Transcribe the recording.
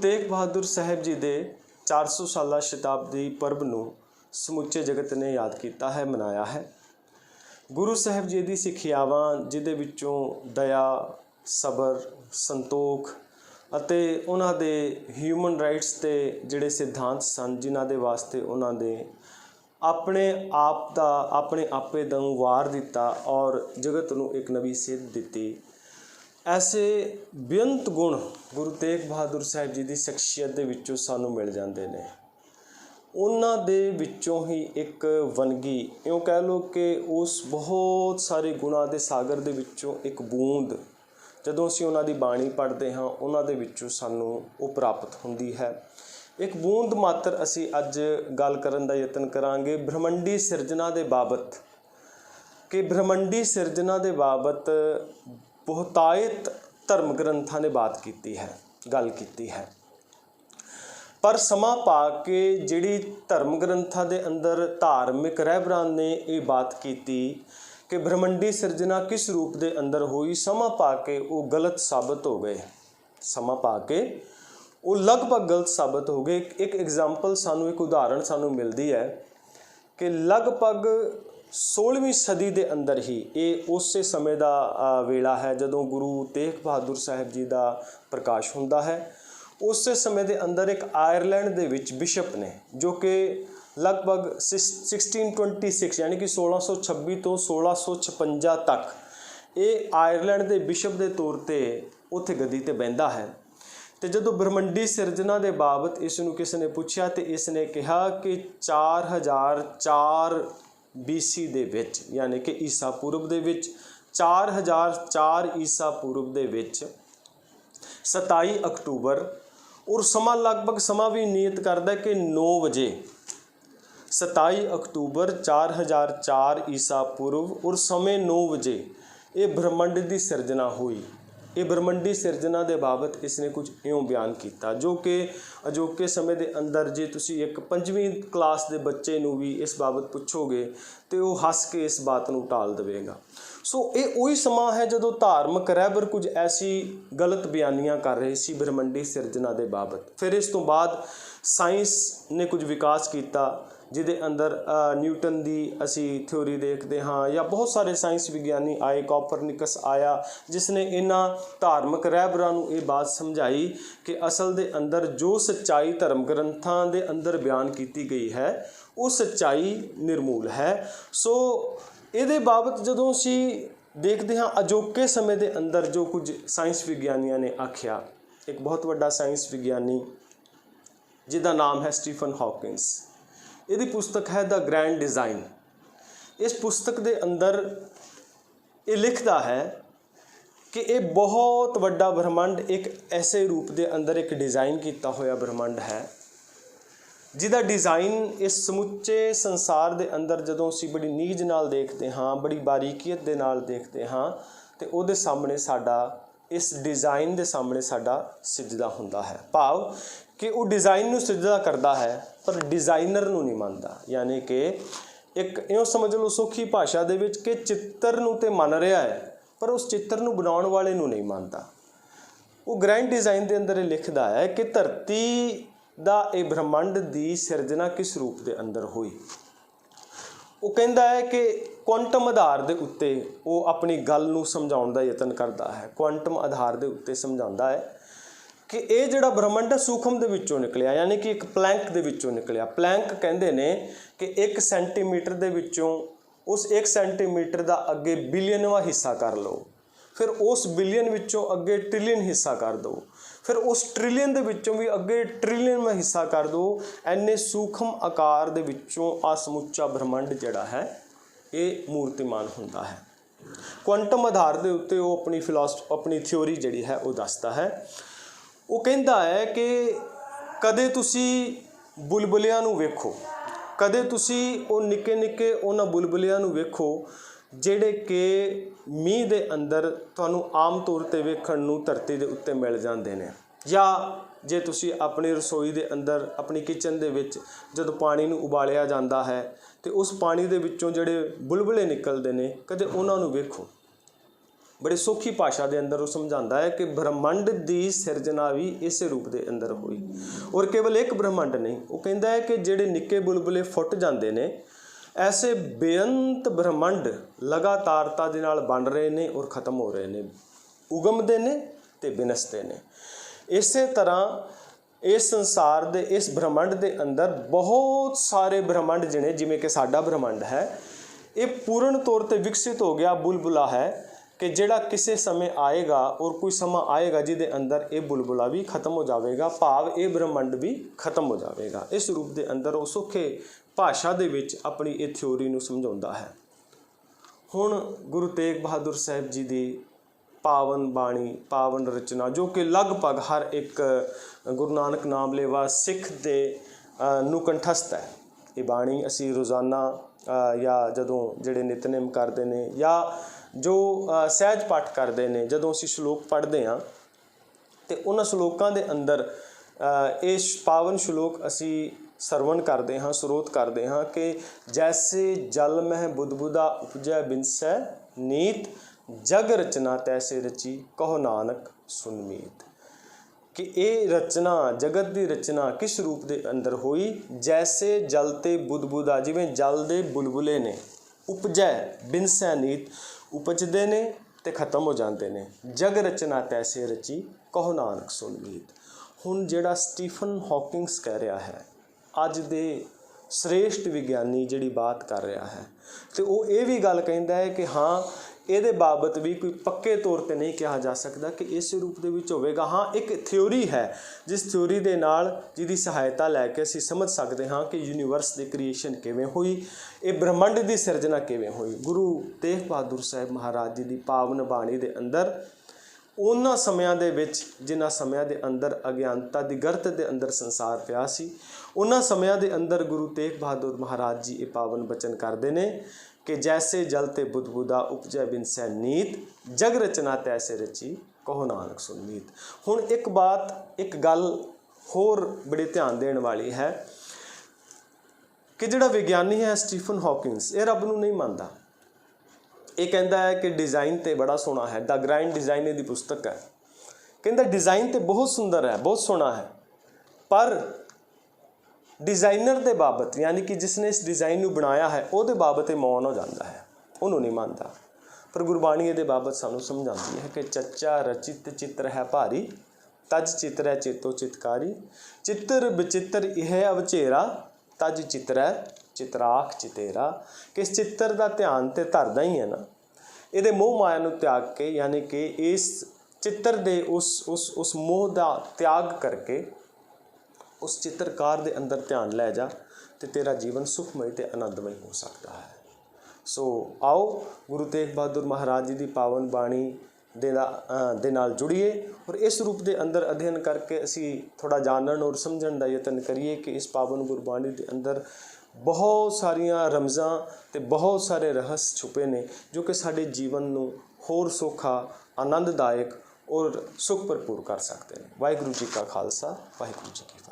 तेग बहादुर साहब जी के 400 साला शताब्दी पर्व नूं समूचे जगत ने याद किया है, मनाया है। गुरु साहब जी की सिੱਖਿਆਵਾਂ जिहदे विचों दया, सबर, संतोख ਅਤੇ ਉਹਨਾਂ ਦੇ ਹਿਊਮਨ ਰਾਈਟਸ ਤੇ ਜਿਹੜੇ ਸਿਧਾਂਤ ਸਨ, ਜਿਨ੍ਹਾਂ ਦੇ ਵਾਸਤੇ ਉਹਨਾਂ ਦੇ ਆਪਣੇ ਆਪ ਦਾ ਆਪਣੇ ਆਪੇ ਦਾ ਵਾਰ ਦਿੱਤਾ ਔਰ ਜਗਤ ਨੂੰ ਇੱਕ ਨਵੀਂ ਸੇਧ ਦਿੱਤੀ। ऐसे बेअंत गुण गुरु तेग बहादुर साहब जी की शख्सियत ਦੇ ਵਿੱਚੋਂ ਸਾਨੂੰ मिल जाते हैं। ਉਹਨਾਂ ਦੇ ਵਿੱਚੋਂ ही एक वनगी इउं कह लो कि उस बहुत सारे गुणों के सागर ਦੇ ਵਿੱਚੋਂ एक बूंद ਜਦੋਂ ਅਸੀਂ ਉਹਨਾਂ ਦੀ ਬਾਣੀ ਪੜ੍ਹਦੇ ਹਾਂ ਉਹਨਾਂ ਦੇ ਵਿੱਚੋਂ ਸਾਨੂੰ ਉਹ ਪ੍ਰਾਪਤ ਹੁੰਦੀ ਹੈ। एक बूंद मात्र ਅਸੀਂ ਅੱਜ ਗੱਲ ਕਰਨ ਦਾ ਯਤਨ ਕਰਾਂਗੇ ਬ੍ਰਹਮੰਡੀ ਸਿਰਜਣਾ ਦੇ ਬਾਬਤ कि ब्रह्मंडी सिरजना के बाबत बहुतायत धर्म ग्रंथां ने बात की है, गल की है। पर समा पा के जिहड़ी धर्म ग्रंथां दे अंदर धार्मिक रहबरां ने ये बात की कि ब्रह्मंडी सिरजना किस रूप दे अंदर हुई, समा पा के वो गलत साबित हो गए। समा पा के वो लगभग गलत साबित हो गए। एक एग्जाम्पल सानू, एक उदाहरण सानू मिलती है कि लगभग 16वीं सदी के अंदर ही ये उस समय का वेला है जदों गुरु तेग बहादुर साहब जी का प्रकाश होंदा है। उस समय के अंदर एक आयरलैंड के विच बिशप ने जो कि लगभग 1626 यानी कि 1626 तो 1656 तक ये आयरलैंड के बिशप के तौर पर उत्थे गद्दी ते बहिंदा है। तो जदों ब्रह्मंडी सिरजना के बाबत इसनूं किसी ने पूछा तो इसने कहा कि 4004 BC ਦੇ ਵਿੱਚ यानी कि ईसा पूर्व ਦੇ ਵਿੱਚ 4004 ईसा पूर्व ਦੇ ਵਿੱਚ 27 अक्टूबर और समा लगभग समा भी नियत करता है कि 9 बजे 27 अक्टूबर 4004 ईसा पूर्व और समय 9 बजे ये ब्रह्मंड की सिरजना हुई। ये ब्रह्मंडी सिरजना के बाबत इसने कुछ इउं बयान किया जो कि अजोके समय के अंदर जे तुसी एक 5वीं क्लास के बच्चे नूं भी इस बाबत पुछोगे तो वो हस के इस बात नूं टाल देवेगा। सो ये वही समा है जदों धार्मिक रहबर कुछ ऐसी गलत बयानियां कर रहे सी ब्रह्मंडी सिरजना के बाबत। फिर इस तो बाद साइंस ने कुछ विकास किया जिहदे अंदर न्यूटन की असी थ्योरी देखते हाँ, या बहुत सारे साइंस विज्ञानी आए, कॉपरनिकस आया जिसने इन्हां धार्मिक रहबरां नूं ये बात समझाई कि असल दे अंदर जो सच्चाई धर्म ग्रंथां दे अंदर बयान की गई है वो सच्चाई निर्मूल है। सो इहदे बाबत जदों असी देखते हाँ अजोके समय के अंदर जो कुछ साइंस विज्ञानियों ने आख्या, एक बहुत वड्डा साइंस विज्ञानी जिसका नाम है स्टीफन हॉकिंस, ਇਹਦੀ पुस्तक है द ग्रैंड डिज़ाइन। इस पुस्तक के अंदर ये लिखता है कि ये बहुत वड्डा ब्रह्मंड एक ऐसे रूप के अंदर एक डिज़ाइन किया होया ब्रह्मंड है जिसका डिज़ाइन इस समुचे संसार के अंदर जदों असीं बड़ी नीज नाल देखते हाँ, बड़ी बारीकीयत के नाल देखते हाँ, तो वो सामने साडा इस डिज़ाइन के सामने साडा सिजदा हुंदा है। भाव कि वो डिज़ाइन नूं सिजदा करता है पर डिज़ाइनर नूं नहीं मानता। यानी कि एक इउं समझ लो सौखी भाषा दे विच कि चित्र नूं ते मन रहा है पर उस चित्र नूं बनाउण वाले नूं नहीं मानता। वो ग्रैंड डिज़ाइन के अंदर लिखदा है कि धरती दा ये ब्रह्मंड की सिरजना किस रूप के अंदर हुई। वो कहता है कि क्वांटम आधार के उत्ते वो अपनी गल नूं समझाउण दा यतन करता है। क्वांटम आधार के उत्ते समझाता है कि ये जिहड़ा ब्रह्मंड है सूखम दे विचों निकलिया, यानी कि एक प्लैंक दे विचों निकलिया। प्लैंक कहते हैं कि 1 सेंटीमीटर दे विचों उस 1 सेंटीमीटर का अगे बिलियनवा हिस्सा कर लो, फिर उस बिलियन विचों अगे ट्रिलियन हिस्सा कर दो, फिर उस ट्रिलियन दे विचों भी अगे ट्रिलियन हिस्सा कर दो। इन्ने सूखम आकार दे विचों आ समुचा ब्रह्मंड जिहड़ा है ये मूर्तिमान हुंदा है। क्वांटम आधार के उत्ते वो अपनी अपनी थ्योरी जिहड़ी है वो दसदा है। वो कहता है कि कदे तुसी बुलबुलियां नूं वेखो, कदे तुसी वो निक्के निक्के उन्हां बुलबुलियां नूं वेखो जिहड़े कि मींह दे अंदर तुहानूं आम तौर ते वेखण नूं धरती दे उत्ते मिल जांदे ने, या जे तुसी अपनी रसोई दे अंदर अपनी किचन दे विच जदों पानी नूं उबालिया जांदा है तो उस पानी दे विचों जिहड़े बुलबुले निकलदे ने कदे उन्हां नूं वेखो। बड़े सौखी भाषा के अंदर वो समझाता है कि ब्रह्मंड की सिरजना भी इस रूप के अंदर हुई। और केवल एक ब्रह्मंड नहीं, वो कहता है कि जोड़े निक्के बुलबुले फुट जाते हैं, ऐसे बेअंत ब्रह्मंड लगातारता दे नाल बन रहे हैं और ख़त्म हो रहे हैं, उगमते हैं तो विनसते हैं। इस तरह इस संसार दे इस ब्रह्मंड के अंदर बहुत सारे ब्रह्मंड जिने, जिमें कि साडा ब्रह्मंड है, ये पूर्ण तौर पर विकसित हो गया बुलबुला है कि ਜਿਹੜਾ ਕਿਸੇ ਸਮੇਂ ਆਏਗਾ और कोई ਸਮਾਂ ਆਏਗਾ ਜਿਹਦੇ ਅੰਦਰ ਇਹ ਬੁਲਬੁਲਾ ਵੀ ਖਤਮ ਹੋ ਜਾਵੇਗਾ, ਭਾਵ ਇਹ ਬ੍ਰਹਮੰਡ ਵੀ ਖਤਮ ਹੋ ਜਾਵੇਗਾ। ਇਸ ਰੂਪ ਦੇ ਅੰਦਰ ਉਹ ਸੌਖੇ ਭਾਸ਼ਾ ਦੇ ਵਿੱਚ ਆਪਣੀ ਇਹ ਥਿਉਰੀ ਨੂੰ ਸਮਝਾਉਂਦਾ ਹੈ। ਹੁਣ ਗੁਰੂ ਤੇਗ ਬਹਾਦਰ ਸਾਹਿਬ ਜੀ ਦੀ ਪਾਵਨ ਬਾਣੀ, ਪਾਵਨ ਰਚਨਾ, ਜੋ ਕਿ ਲਗਭਗ ਹਰ ਇੱਕ ਗੁਰੂ ਨਾਨਕ ਨਾਮ ਲੇਵਾ ਸਿੱਖ ਦੇ ਨੂੰ ਕੰਠਸਥ ਹੈ। ਇਹ ਬਾਣੀ ਅਸੀਂ ਰੋਜ਼ਾਨਾ ਜਾਂ ਜਦੋਂ ਜਿਹੜੇ ਨਿਤਨੇਮ ਕਰਦੇ ਨੇ ਜਾਂ जो सहज पाठ करते हैं, जदों असी श्लोक पढ़ते हाँ तो उन्होंने श्लोकों के अंदर ये पावन श्लोक असी सरवण करते हाँ, स्रोत करते हाँ कि जैसे जल मह बुदबुदा उपजै बिनसै नीत, जग रचना तैसे रची कहो नानक सुनमीत। कि ये रचना, जगत की रचना किस रूप के अंदर हुई? जैसे जल ते बुदबुदा, जिवें जल के बुलबुले ने, उपजै बिनसै नीत, उपजते ने तो खत्म हो जाते हैं, जग रचना तैसे रची कहो नानक सुन मीत। हुण जिहड़ा स्टीफन हॉकिंग्स कह रहा है, अज दे श्रेष्ठ विग्यानी जिहड़ी बात कर रहा है, तो वो ये भी गल कहता है कि हाँ ਇਹਦੇ ਬਾਬਤ ਵੀ ਕੋਈ ਪੱਕੇ ਤੌਰ ਤੇ ਨਹੀਂ ਕਿਹਾ ਜਾ ਸਕਦਾ ਕਿ ਇਸ ਰੂਪ ਦੇ ਵਿੱਚ ਹੋਵੇਗਾ। ਹਾਂ, ਇੱਕ ਥਿਉਰੀ ਹੈ ਜਿਸ ਥਿਉਰੀ ਦੇ ਨਾਲ ਜਿਹਦੀ ਸਹਾਇਤਾ ਲੈ ਕੇ ਅਸੀਂ ਸਮਝ ਸਕਦੇ ਹਾਂ ਕਿ ਯੂਨੀਵਰਸ ਦੀ ਕ੍ਰੀਏਸ਼ਨ ਕਿਵੇਂ ਹੋਈ, ਇਹ ਬ੍ਰਹਮੰਡ ਦੀ ਸਿਰਜਣਾ ਕਿਵੇਂ ਹੋਈ। ਗੁਰੂ ਤੇਗ ਬਹਾਦਰ ਸਾਹਿਬ ਮਹਾਰਾਜ ਜੀ ਦੀ ਪਾਵਨ ਬਾਣੀ ਦੇ ਅੰਦਰ ਉਹਨਾਂ ਸਮਿਆਂ ਦੇ ਵਿੱਚ, ਜਿਨ੍ਹਾਂ ਸਮਿਆਂ ਦੇ ਅੰਦਰ ਅਗਿਆਨਤਾ ਦੀ ਗਰਤ ਦੇ ਅੰਦਰ ਸੰਸਾਰ ਪਿਆ ਸੀ, ਉਹਨਾਂ ਸਮਿਆਂ ਦੇ ਅੰਦਰ ਗੁਰੂ ਤੇਗ ਬਹਾਦਰ ਮਹਾਰਾਜ ਜੀ ਇਹ ਪਾਵਨ ਬਚਨ ਕਰਦੇ ਨੇ कि जैसे जलते बुदबुदा उपजै बिनसै नीत, जग रचना तैसे रची कहो नानक सुन मीत। हुण एक बात, एक गल होर बड़ी ध्यान देने वाली है कि जिहड़ा विग्यानी है स्टीफन हॉकिंग्स, ये रब नूं नहीं मानता। ये कहता है कि डिज़ाइन तो बड़ा सोहना है, द ग्राइंड डिज़ाइन इहदी पुस्तक है, कहता डिज़ाइन तो बहुत सुंदर है, बहुत सोहना है, पर डिज़ाइनर के बाबत, यानी कि जिसने इस डिज़ाइन को बनाया है, वो बाबत मौन हो जाता है, उन्होंने नहीं मानता। पर गुरबाणी ये बाबत सानू समझाती है कि चच्चा रचित चित्र है भारी, तज चित्र है चेतो चितकारी, चित्र बचित्र यह अवचेरा, तज चित्र है चित्राख चितेरा। कि इस चित्र का ध्यान तो धरदा ही है ना, ये मोह माया नूं त्याग के, यानी कि इस चित्र के उस मोह का त्याग करके उस चित्रकार के अंदर ध्यान लै जा, तो तेरा जीवन सुखमय ते आनंदमय हो सकता है। सो आओ गुरु तेग बहादुर महाराज जी की पावन बाणी दे नाल जुड़िए और इस रूप के अंदर अध्ययन करके असी थोड़ा जानन और समझण का यतन करिए कि इस पावन गुरबाणी के अंदर बहुत सारिया रमज़ां ते बहुत सारे रहस्य छुपे ने, जो कि साडे जीवन नूं होर सौखा, आनंददायक और सुख भरपूर कर सकते हैं। वाहिगुरू जी का खालसा, वाहिगुरू जी की फतेह।